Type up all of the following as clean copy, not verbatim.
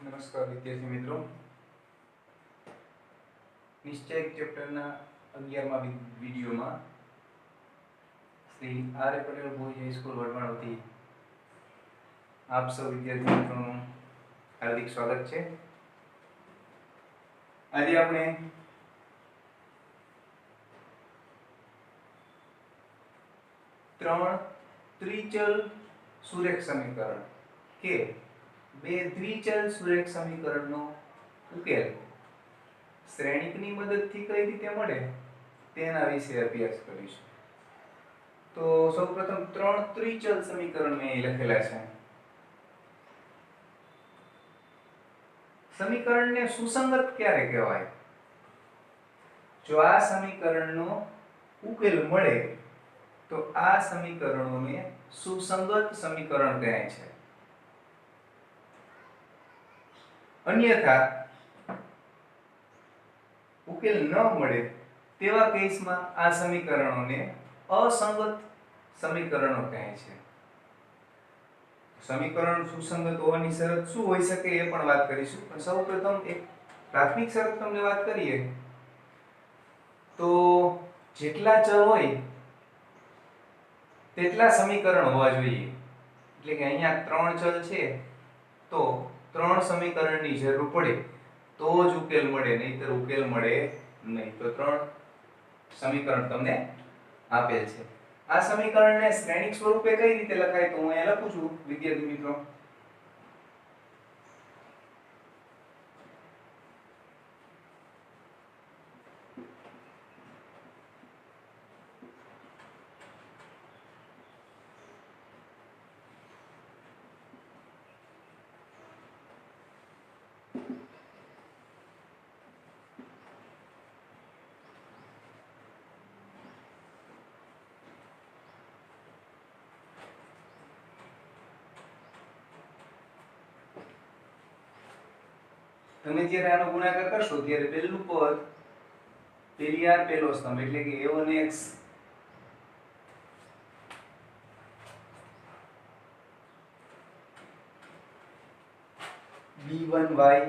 નમસ્કાર વિદ્યાર્થી મિત્રો, નિશ્ચય ચેપ્ટરના 11મા વિડીયોમાં Shri R Patel boys high school વડવાણોથી આપ સૌ વિદ્યાર્થી મિત્રોનું હાર્દિક સ્વાગત છે। આજે આપણે ત્રણ ત્રિચલ સુરેખ સમીકરણ કે બે દ્વિચલ સુરેખ સમીકરણનો ઉકેલ શ્રેણિકની મદદથી કઈ રીતે મળે તેના વિશે અભ્યાસ કરીશું। તો સૌપ્રથમ ત્રણ ત્રિચલ સમીકરણ મેં અહીં લખેલા છે। સમીકરણને સુસંગત ક્યારે કહેવાય? જો આ સમીકરણનો ઉકેલ મળે તો આ સમીકરણોને સુસંગત સમીકરણ કહે છે। અન્યથા ઉકેલ ન મળે તેવા કેસમાં આ સમીકરણોને અસંગત સમીકરણો કહે છે। સમીકરણ સુસંગત હોવાની શરત શું હોઈ શકે એ પણ વાત કરીશું, પણ સૌપ્રથમ એક પ્રાથમિક શરત તમને વાત કરીએ તો જેટલા ચલ હોય તેટલા સમીકરણ હોવા જોઈએ। એટલે કે અહીંયા ત્રણ ચલ છે તો ત્રણ સમીકરણની જરૂર પડે તો જ ઉકેલ મળે, નહીંતર ઉકેલ મળે નહીં। તો ત્રણ સમીકરણ તમને આપેલ છે। આ સમીકરણને શ્રેણિક સ્વરૂપે કઈ રીતે લખાય તો હું અહીંયા લખું છું વિદ્યાર્થી મિત્રો। તમે જ્યારે આનો ગુણાકાર કરશો ત્યારે પહેલું પદ પેલી આર પહેલો સ્તંભ એટલે કે a1x b1y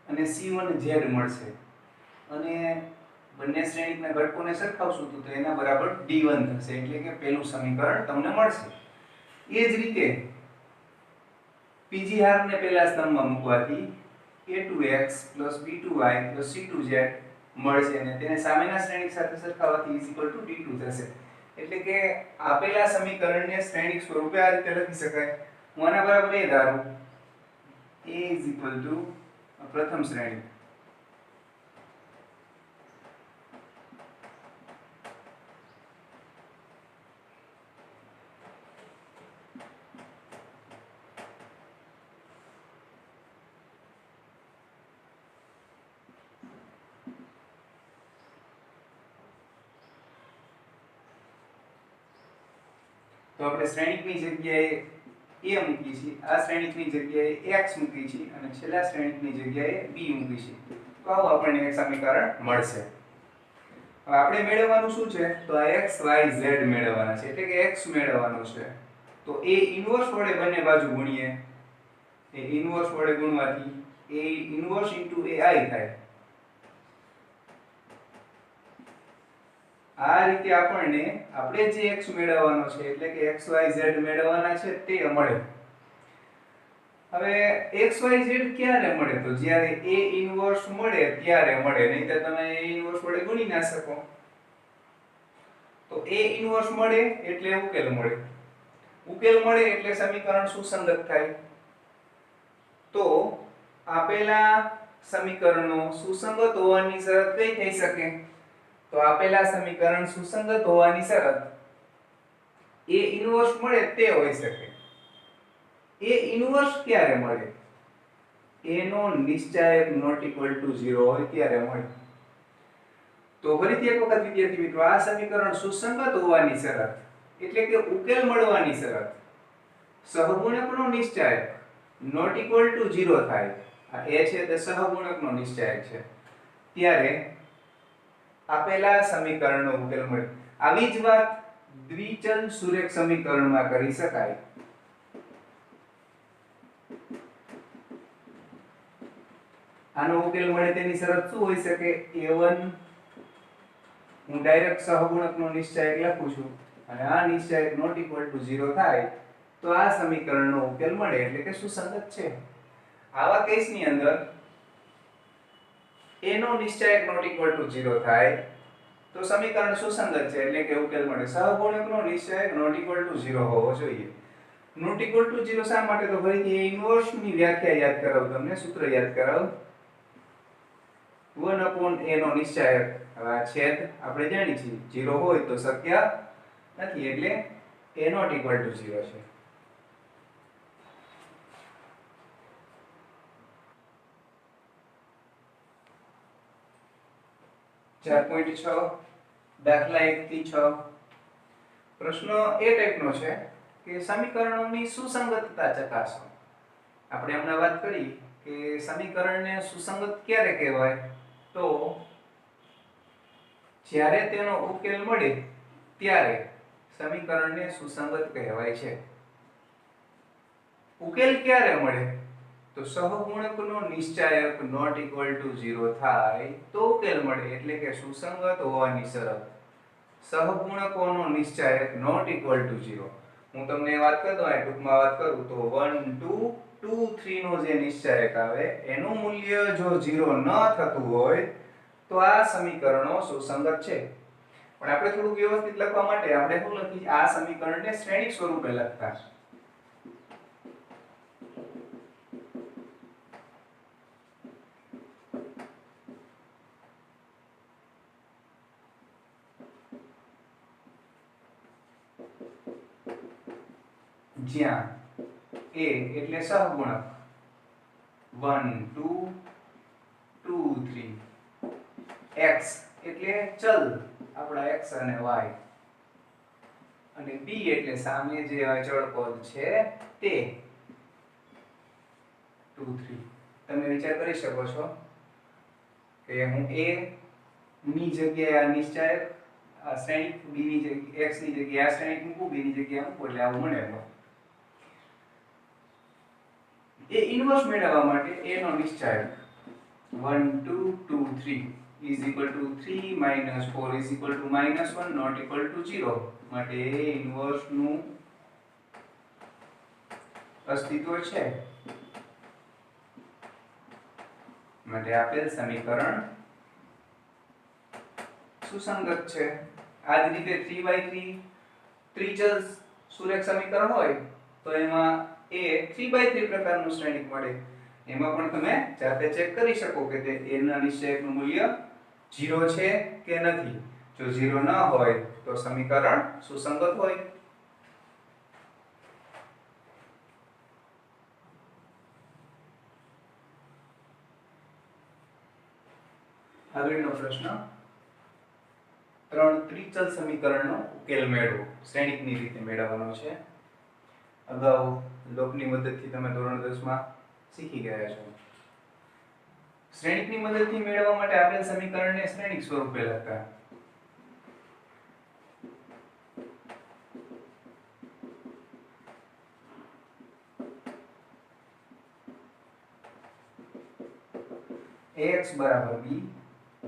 અને c1z મળશે અને બંને શ્રેણિકના ઘટકોને સરખાવશું તો એના બરાબર d1 થશે એટલે કે પહેલું સમીકરણ તમને મળશે। એ જ રીતે બીજી હારને પહેલા સ્તંભમાં મૂકવાથી a2x b2y c2z મળશે અને તેને સામેના શ્રેણિક સાથે સરખાવવાથી d2 થશે। એટલે કે આપેલા સમીકરણને શ્રેણિક સ્વરૂપે આ રીતે લખી શકાય। હું આના બરાબર એ ધારું a પ્રથમ શ્રેણિક તો આપણે શ્રેણિકની જગ્યાએ a મૂકી છે, આ શ્રેણિકની જગ્યાએ x મૂકી છે અને છેલ્લા શ્રેણિકની જગ્યાએ b મૂકી છે તો આવું આપણને એક સમીકરણ મળશે। હવે આપણે મેળવવાનું શું છે તો આ x y z મેળવવાના છે એટલે કે x મેળવવાનો છે તો a ઇન્વર્સ વડે બંને બાજુ ગુણીએ। a ઇન્વર્સ વડે ગુણવાથી a ઇન્વર્સ ai થાય। આ રીતે આપણે જે x મેળવવાનો છે એટલે કે x y z મેળવવાના છે તે મળે। હવે x y z ક્યારે મળે તો જ્યારે a ઇન્વર્સ મળે ત્યારે મળે, નહીંતર તમે a ઇન્વર્સ વડે ગુણી ના શકો। તો a ઇન્વર્સ મળે એટલે ઉકેલ મળે, ઉકેલ મળે એટલે સમીકરણ સુસંગત થાય। તો આપેલા સમીકરણો સુસંગત હોવાની શરત કઈ થઈ શકે તો આપેલા સમીકરણ સુસંગત હોવાની શરત a ઇન્વર્સ મળે તે હોઈ શકે। a ઇન્વર્સ ક્યારે મળે? a નો નિશ્ચાયક નોટ ઇક્વલ ટુ 0 હોય ત્યારે મળે। તો ફરીથી એક વખત વિદ્યાર્થી મિત્રો, આ સમીકરણ સુસંગત હોવાની શરત એટલે કે ઉકેલ મળવાની શરત સહગુણકનો નિશ્ચાયક નોટ ઇક્વલ ટુ 0 થાય, આ a છે તે સહગુણકનો નિશ્ચાયક છે ત્યારે આપેલા સમીકરણનો ઉકેલ મળે। આવી જ વાત દ્વિચલ સુરેખ સમીકરણમાં કરી શકાય। આનો ઉકેલ મળે તેની શરત શું હોઈ શકે? a1 હું ડાયરેક્ટ સહગુણકનો નિશ્ચાયક લખું છું અને આ નિશ્ચાયક નોટ ઇક્વલ ટુ 0 થાય તો આ સમીકરણનો ઉકેલ મળે એટલે કે સુસંગત છે. આવા કેસની અંદર a નો નિશ્ચાયક નોટ ઇક્વલ ટુ 0 થાય તો સમીકરણ સુસંગત છે એટલે કે ઉકેલ મળે. સહગુણકનો નિશ્ચાયક નોટ ઇક્વલ ટુ 0 હોવો જોઈએ. નોટ ઇક્વલ ટુ 0 શા માટે? તો ફરીથી a ઇન્વર્સ ની વ્યાખ્યા યાદ કરાવું તમને, સૂત્ર યાદ કરાવું. 1/a નો નિશ્ચાયક, હવે આ છેદ આપણે જાણી છીએ 0 હોય તો શક્ય નથી એટલે a નોટ ઇક્વલ ટુ 0 છે. ચાર પોઈન્ટ 6 દાખલા 1 થી 6 પ્રશ્ન એ ટાઈપનો છે કે સમીકરણોની સુસંગતતા ચકાસો. આપણે હમણાં વાત કરી કે સમીકરણને સુસંગત ક્યારે કહેવાય? તો જ્યારે તેનો ઉકેલ મળે ત્યારે સમીકરણને સુસંગત કહેવાય છે. ઉકેલ ક્યારે મળે? તો સહગુણકનો નિશ્ચાયક નોટ ઇક્વલ ટુ 0 થાય તો ઉકેલ મળે એટલે કે સુસંગત હોવાની શરત. સહગુણકોનો નિશ્ચાયક નોટ ઇક્વલ ટુ 0. હું તમને વાત કરતો હોય ટૂંકમાં વાત કરું તો 1 2 2 3 નો જે નિશ્ચાયક આવે એનું મૂલ્ય જો 0 ન થતું હોય તો આ સમીકરણો સુસંગત છે. પણ આપણે થોડું વ્યવસ્થિત લખવા માટે આપણે શું લખી આ સમીકરણને શ્રેણિક સ્વરૂપે લખતા. જ્યાં a એટલે સહગુણક 1 2 2 3, x એટલે ચલ આપણા x અને y, અને b એટલે સામે જે અચળ પદ છે તે 2 3. તમે વિચાર કરી શકો છો કે હું a ની જગ્યાએ આ નિશ્ચાયક આ શ્રેણિક b ની જગ્યાએ x ની જગ્યાએ આ શ્રેણિક મૂકું, b ની જગ્યાએ મૂકું એટલે આવું મળે. એ ઇન્વર્સ મેળવવા માટે a નો નિશ્ચાયક 1 2 2 3 is equal to 3 minus 4 is equal to minus 1 not equal to 0 માટે a ઇન્વર્સ નું અસ્તિત્વ છે. માટે આપેલ સમીકરણ સુસંગત છે. આ જ રીતે 3/3 ત્રિચલ સુરેખ સમીકરણ હોય તો એમાં a 3/3 પ્રકારનું શ્રેણિક મળે. એમાં પણ તમે જાતે ચેક કરી શકો કે તે a ના નિશ્ચાયકનું મૂલ્ય 0 છે કે નથી. જો 0 ન હોય તો સમીકરણ સુસંગત હોય. આગળનો પ્રશ્ન, ત્રણ ત્રિચલ સમીકરણનો ઉકેલ મેળવો. શ્રેણિકની રીતે મેળવવાનો છે. અગાઉ લોકની મદદથી તમે ધોરણ 10 માં શીખી ગયા છો. શ્રેણિકની મદદથી મેળવવા માટે આપેલ સમીકરણને શ્રેણિક સ્વરૂપે લખતા. ax બરાબર b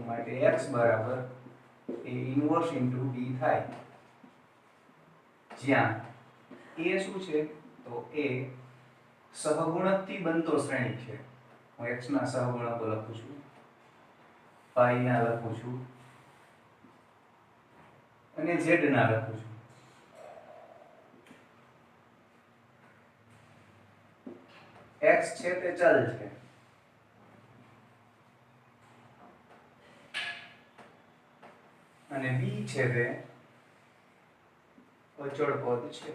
માટે x બરાબર a ઇન્વર્સ ઇન્ટુ b થાય. જ્યાં a શું છે? તો a સહગુણકથી બનતો શ્રેણિક છે. હું x ના સહગુણકો લખું છું, y ના લખું છું અને z ના લખું છું. x છે તે ચલ છે અને b છે તે અચળ પદ છે.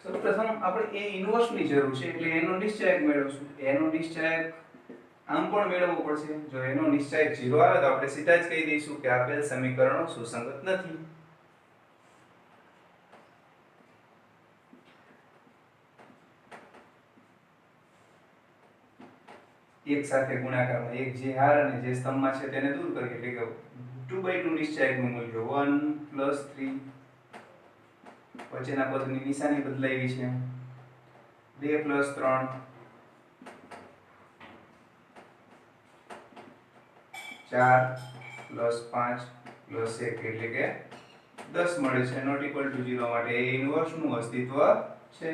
સૌપ્રથમ આપણે a ઇન્વર્સ ની જરૂર છે એટલે એનો નિશ્ચાયક મેળવશું. એનો નિશ્ચાયક આમ પણ મેળવવો પડશે. જો એનો નિશ્ચાયક 0 આવે તો આપણે સીધા જ કહી દઈશું કે આપેલ સમીકરણો સુસંગત નથી. એક સાથે ગુણાકારમાં એક જે હાર અને જે સ્તંભમાં છે તેને દૂર કરીએ એટલે કે 2/2 નિશ્ચાયકનું મૂલ્ય 1 + 3 વચ્ચેના પદની નિશાની બદલાવી છે. 2 + 3 4 + 5 + 1 એટલે કે 10 મળે છે. નોટ ઇક્વલ ટુ 0 માટે એ ઇન્વર્સ નું અસ્તિત્વ છે.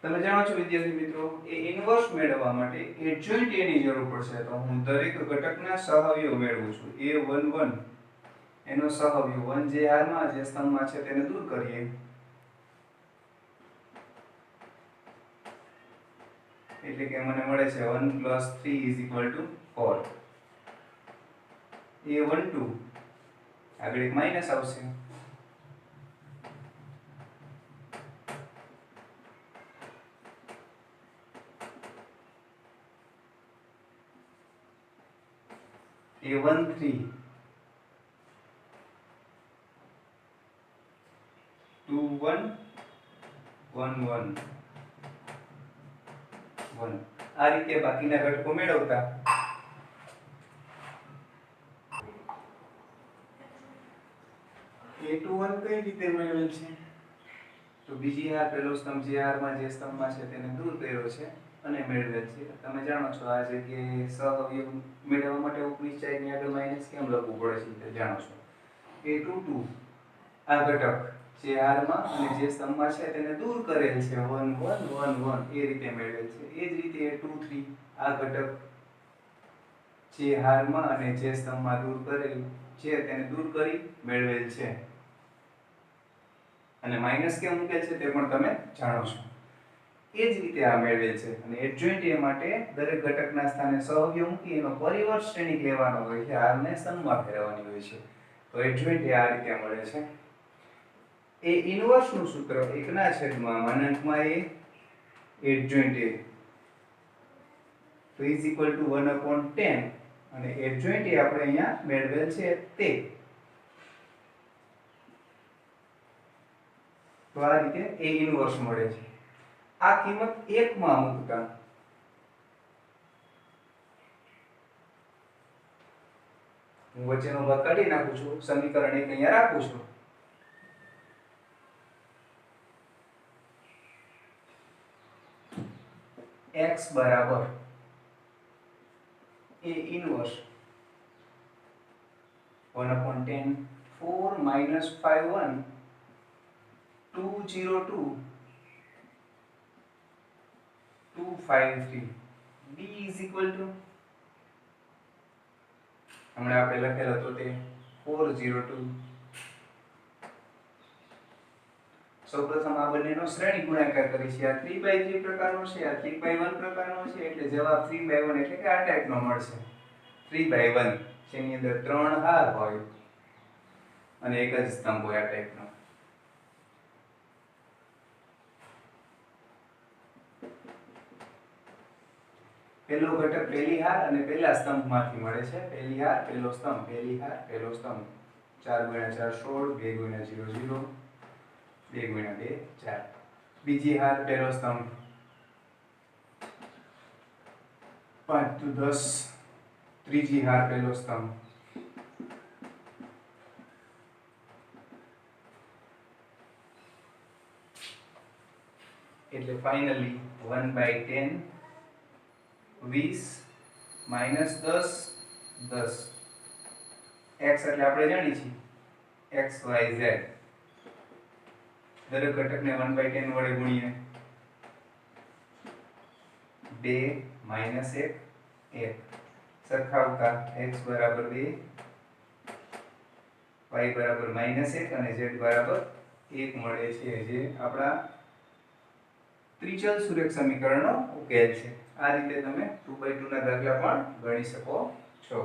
તમે જાણો છો વિદ્યાર્થી મિત્રો, એ ઇન્વર્સ મેળવવા માટે એડજોઇન્ટ એ ની જરૂર પડશે. તો હું દરેક ઘટકના સહઅવયવ મેળવું છું. a11 એનો સહઅવયવ 1 જે હારમાં જે સ્તંભમાં છે તેને દૂર કરીએ એટલે કે મને મળે છે 1 + 3 = 4. a12 આગળ એક માઈનસ આવશે. a13 21 11 1 આ રીતે બાકીના ઘટકો મેળવતા a21 કઈ રીતે મેળવેલ છે? તો બીજી હાર પેલો સ્તંભ જે હારમાં જે સ્તંભમાં છે તેને દૂર કર્યો છે અને મેળવેલ છે. તમે જાણો છો આ જગ્યાએ સહઅવયવ મેળવવા માટે ઉપરી સાઈડની આગળ માઈનસ કેમ લખવું પડે છે તે જાણો છો. a22 આ ઘટક જે હારમાં અને જે સ્તંભમાં છે તેને દૂર કરેલ છે 1 1 1 1 એ રીતે મેળવેલ છે. એ જ રીતે a23 આ ઘટક જે હારમાં અને જે સ્તંભમાં દૂર કરેલ છે તેને દૂર કરી મેળવેલ છે. અને માઈનસ કેમ મૂકેલ છે તે પણ તમે જાણો છો. એ જ રીતે આ મેળવેલ છે. અને એડજોઇન્ટ એ માટે દરેક ઘટકના સ્થાને સહઅવયવ મૂકી એનો પરિવર્ત શ્રેણિક લેવાનો હોય છે. હારને સ્તંભમાં ફેરવવાની હોય છે. તો એડજોઇન્ટ એ આ રીતે મળે છે. એ ઇન્વર્સ નું સૂત્ર 1/(a) એડજોઇન્ટ એ તો = 1/10 અને એડજોઇન્ટ એ આપણે અહીંયા મેળવેલ છે તે. તો આ રીતે એ ઇન્વર્સ મળે છે. આ કિંમત 1 માં મૂકતા હું વચ્ચેનો ભાગ કાઢી નાખું છું. સમીકરણ 1 અહીંયા રાખું છું. x બરાબર a ઇન્વર્સ 1/10 4 - 51 202 253 b હમણાં આપણે લખેલ હતો તે 402. સૌપ્રથમ આ બંનેનો શ્રેણી ગુણાકાર કરીશું. આ 3/3 પ્રકારનો છે, આ 3/1 પ્રકારનો છે એટલે જવાબ 3/1 એટલે કે આ ટાઈપનો મળશે. 3/1 જેની અંદર 3 હાર હોય અને એક જ સ્તંભ હોય આ ટાઈપનો. પહેલો ઘટક પહેલી હાર અને પહેલા સ્તંભમાંથી મળે છે. પહેલી હાર પહેલો સ્તંભ, પહેલી હાર પહેલો સ્તંભ. 4 × 4 16, 2 × 0 0, 2 × 2 4. બીજી હાર પહેલો સ્તંભ 5 × 10. ત્રીજી હાર પહેલો સ્તંભ એટલે ફાઇનલી 1/10 20 - 10 10. x એટલે આપણે જાણીએ છીએ x y z. દરેક ઘટકને 1/10 વડે ગુણીએ 2 - 1 1. સરખાવતા x બરાબર 2, y બરાબર -1 અને z બરાબર 1 મળે છે, જે આપણા ત્રિચલ સુરેખ સમીકરણનો ઉકેલ છે. આ રીતે તમે 2/2 ના દાખલા પણ ગણી શકો છો.